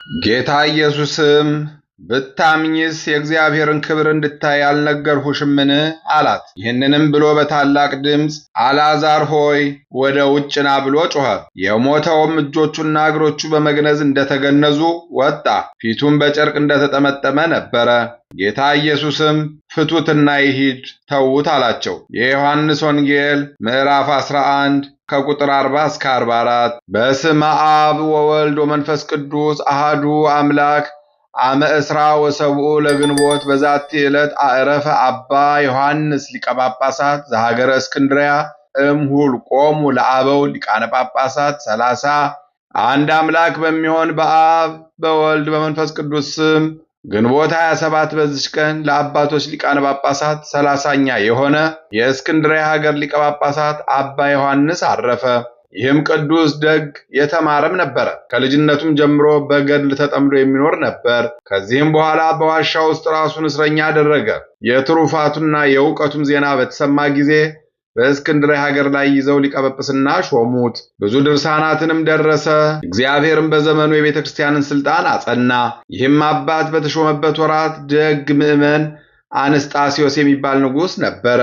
ጌታ ኢየሱስም ብታምኚስ የእግዚአብሔርን ክብር እንድታይ አልነገርሁሽምን? አላት። ይህንንም ብሎ በታላቅ ድምፅ አልዓዛር ሆይ ወደ ውጭ ና ብሎ ጮኸ። የሞተውም እጆቹና እግሮቹ በመግነዝ እንደተገነዙ ወጣ፣ ፊቱም በጨርቅ እንደተጠመጠመ ነበረ። ጌታ ኢየሱስም ፍቱትና ይሂድ ተዉት አላቸው። የዮሐንስ ወንጌል ምዕራፍ 11 ከቁጥር 40 እስከ 44። በስመ አብ ወወልድ ወመንፈስ ቅዱስ አሃዱ አምላክ አመ እስራ ወሰብኡ ለግንቦት በዛቲ ዕለት አዕረፈ አባ ዮሐንስ ሊቀ ጳጳሳት ዘሀገረ እስክንድርያ እምሁልቆሙ ለአበው ሊቃነ ጳጳሳት 30። አንድ አምላክ በሚሆን በአብ በወልድ በመንፈስ ቅዱስ ስም ግንቦት 27 በዚች ቀን ለአባቶች ሊቃነ ጳጳሳት 30ኛ የሆነ የእስክንድርያ ሀገር ሊቀ ጳጳሳት አባ ዮሐንስ አረፈ። ይህም ቅዱስ ደግ የተማረም ነበረ። ከልጅነቱም ጀምሮ በገድል ተጠምዶ የሚኖር ነበር። ከዚህም በኋላ በዋሻ ውስጥ ራሱን እስረኛ አደረገ። የትሩፋቱና የእውቀቱም ዜና በተሰማ ጊዜ በእስክንድርያ ሀገር ላይ ይዘው ሊቀ ጵጵስና ሾሙት። ብዙ ድርሳናትንም ደረሰ። እግዚአብሔርም በዘመኑ የቤተ ክርስቲያንን ስልጣን አጸና። ይህም አባት በተሾመበት ወራት ደግ ምዕመን አንስጣስዮስ የሚባል ንጉሥ ነበረ።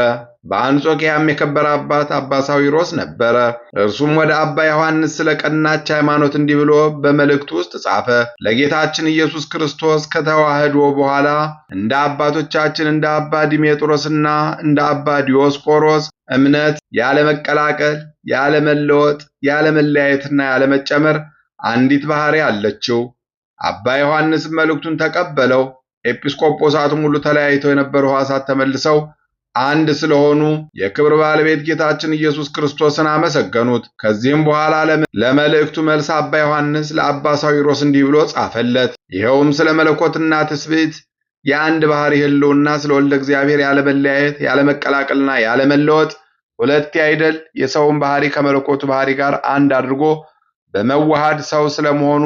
በአንጾኪያም የከበረ አባት አባ ሳዊሮስ ነበረ። እርሱም ወደ አባ ዮሐንስ ስለ ቀናች ሃይማኖት እንዲህ ብሎ በመልእክቱ ውስጥ ጻፈ። ለጌታችን ኢየሱስ ክርስቶስ ከተዋህዶ በኋላ እንደ አባቶቻችን እንደ አባ ዲሜጥሮስና እንደ አባ ዲዮስቆሮስ እምነት ያለ መቀላቀል፣ ያለ መለወጥ፣ ያለ መለያየትና ያለ መጨመር አንዲት ባሕርይ አለችው። አባ ዮሐንስም መልእክቱን ተቀበለው። ኤጲስቆጶሳቱም ሁሉ ተለያይተው የነበሩ ሕዋሳት ተመልሰው አንድ ስለሆኑ የክብር ባለቤት ጌታችን ኢየሱስ ክርስቶስን አመሰገኑት። ከዚህም በኋላ ለመልእክቱ መልስ አባ ዮሐንስ ለአባ ሳዊሮስ እንዲህ ብሎ ጻፈለት። ይኸውም ስለ መለኮትና ትስብእት የአንድ ባሕርይ ሕልውና፣ ስለ ወልደ እግዚአብሔር ያለ መለያየት፣ ያለ መቀላቀልና ያለ መለወጥ ሁለት አይደል የሰውን ባሕርይ ከመለኮቱ ባሕርይ ጋር አንድ አድርጎ በመዋሃድ ሰው ስለመሆኑ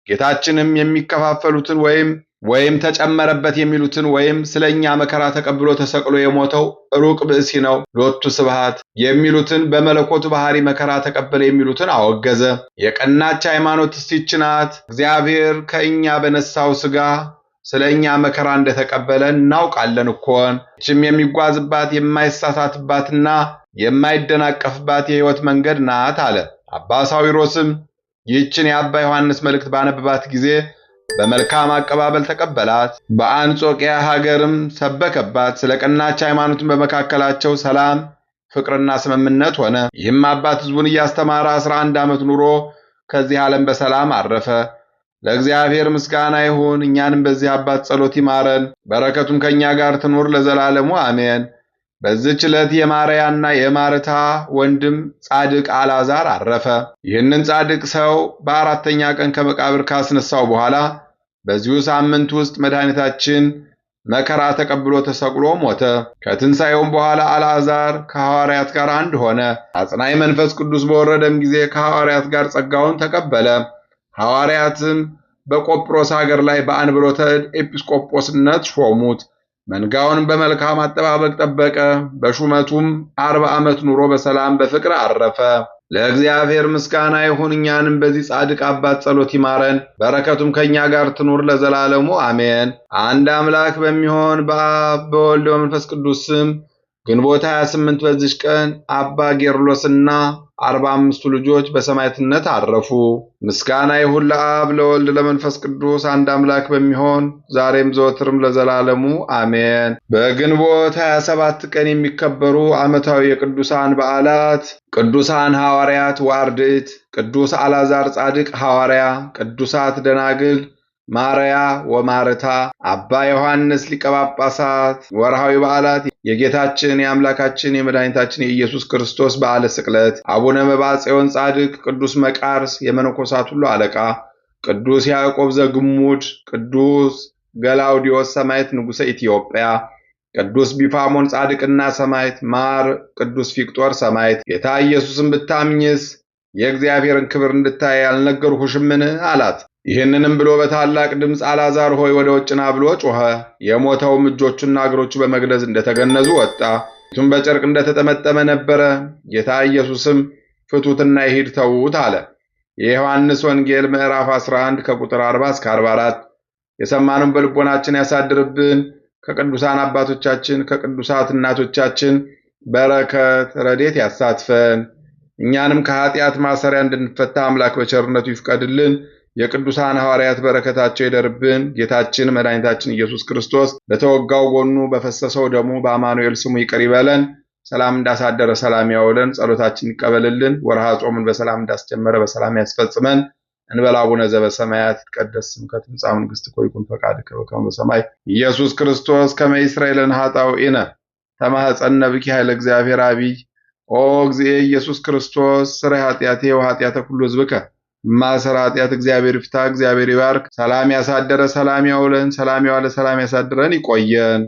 ጌታችንም የሚከፋፈሉትን ወይም ተጨመረበት የሚሉትን ወይም ስለኛ መከራ ተቀብሎ ተሰቅሎ የሞተው ሩቅ ብእሲ ነው ሎቱ ስብሐት የሚሉትን በመለኮቱ ባሕርይ መከራ ተቀበለ የሚሉትን አወገዘ። የቀናች ሃይማኖት ይህች ናት። እግዚአብሔር ከእኛ በነሳው ሥጋ ስለኛ መከራ እንደተቀበለ እናውቃለን እኮን። ይህችም የሚጓዝባት የማይሳሳትባትና የማይደናቀፍባት የሕይወት መንገድ ናት አለ። አባ ሳዊሮስም ይህችን የአባ ዮሐንስ መልእክት ባነበባት ጊዜ በመልካም አቀባበል ተቀበላት። በአንጾኪያ ሀገርም ሰበከባት። ስለ ቀናች ሃይማኖትን በመካከላቸው ሰላም፣ ፍቅርና ስምምነት ሆነ። ይህም አባት ሕዝቡን እያስተማረ 11 ዓመት ኑሮ ከዚህ ዓለም በሰላም አረፈ። ለእግዚአብሔር ምስጋና ይሁን። እኛንም በዚህ አባት ጸሎት ይማረን፣ በረከቱም ከእኛ ጋር ትኑር ለዘላለሙ አሜን። በዚህች ዕለት የማርያና የማርታ ወንድም ጻድቅ አልዓዛር አረፈ። ይህንን ጻድቅ ሰው በአራተኛ ቀን ከመቃብር ካስነሳው በኋላ በዚሁ ሳምንት ውስጥ መድኃኒታችን መከራ ተቀብሎ ተሰቅሎ ሞተ። ከትንሣኤውም በኋላ አልዓዛር ከሐዋርያት ጋር አንድ ሆነ። አጽናኝ መንፈስ ቅዱስ በወረደም ጊዜ ከሐዋርያት ጋር ጸጋውን ተቀበለ። ሐዋርያትም በቆጵሮስ ሀገር ላይ በአንብሮተ እድ ኤጲስቆጶስነት ሾሙት። መንጋውን በመልካም አጠባበቅ ጠበቀ። በሹመቱም 40 ዓመት ኑሮ በሰላም በፍቅር አረፈ። ለእግዚአብሔር ምስጋና ይሁን። እኛንም በዚህ ጻድቅ አባት ጸሎት ይማረን፣ በረከቱም ከእኛ ጋር ትኑር ለዘላለሙ አሜን። አንድ አምላክ በሚሆን በአብ በወልድ በመንፈስ ቅዱስ ስም ግንቦት 28 በዚች ቀን አባ ጌርሎስና 45ቱ ልጆች በሰማዕትነት አረፉ። ምስጋና ይሁን ለአብ ለወልድ ለመንፈስ ቅዱስ አንድ አምላክ በሚሆን ዛሬም ዘወትርም ለዘላለሙ አሜን። በግንቦት 27 ቀን የሚከበሩ ዓመታዊ የቅዱሳን በዓላት፦ ቅዱሳን ሐዋርያት ወአርድእት፣ ቅዱስ አልዓዛር ጻድቅ ሐዋርያ፣ ቅዱሳት ደናግል ማርያ ወማርታ፣ አባ ዮሐንስ ሊቀ ጳጳሳት። ወርሃዊ በዓላት የጌታችን የአምላካችን የመድኃኒታችን የኢየሱስ ክርስቶስ በዓለ ስቅለት፣ አቡነ መብዓጽዮን ጻድቅ፣ ቅዱስ መቃርስ የመነኮሳት ሁሉ አለቃ፣ ቅዱስ ያዕቆብ ዘግሙድ፣ ቅዱስ ገላውዲዮስ ሰማዕት ንጉሠ ኢትዮጵያ፣ ቅዱስ ቢፋሞን ጻድቅና ሰማዕት፣ ማር ቅዱስ ፊቅጦር ሰማዕት። ጌታ ኢየሱስን ብታምኝስ የእግዚአብሔርን ክብር እንድታይ አልነገርሁሽምን? አላት። ይህንንም ብሎ በታላቅ ድምፅ አልዓዛር ሆይ ወደ ውጭ ና ብሎ ጮኸ። የሞተውም እጆቹና እግሮቹ በመግነዝ እንደተገነዙ ወጣ፣ ፊቱም በጨርቅ እንደተጠመጠመ ነበረ። ጌታ ኢየሱስም ፍቱትና ይሂድ ተዉት አለ። የዮሐንስ ወንጌል ምዕራፍ 11 ከቁጥር 40 እስከ 44። የሰማነውን በልቦናችን ያሳድርብን። ከቅዱሳን አባቶቻችን ከቅዱሳት እናቶቻችን በረከት ረድኤት ያሳትፈን። እኛንም ከኃጢአት ማሰሪያ እንድንፈታ አምላክ በቸርነቱ ይፍቀድልን። የቅዱሳን ሐዋርያት በረከታቸው ይደርብን። ጌታችን መድኃኒታችን ኢየሱስ ክርስቶስ በተወጋው ጎኑ በፈሰሰው ደሙ በአማኑኤል ስሙ ይቅር ይበለን። ሰላም እንዳሳደረ ሰላም ያውለን። ጸሎታችን ይቀበልልን። ወርሃ ጾምን በሰላም እንዳስጀመረ በሰላም ያስፈጽመን። እንበል አቡነ ዘበሰማያት ይትቀደስ ስምከ ትምጻእ መንግሥትከ ወይኩን ፈቃድከ በከመ በሰማይ ኢየሱስ ክርስቶስ ከመ ይስረይ ለነ ኃጣውኢነ ተማኅፀነ ብኪ ኃይለ እግዚአብሔር አብይ ኦ እግዚእ ኢየሱስ ክርስቶስ ስረይ ኃጢአቴ ወኃጢአተ ኩሉ ሕዝብከ ማሰረ ኃጢአት እግዚአብሔር ይፍታ። እግዚአብሔር ይባርክ። ሰላም ያሳደረ ሰላም ያውለን። ሰላም ያዋለ ሰላም ያሳድረን። ይቆየን።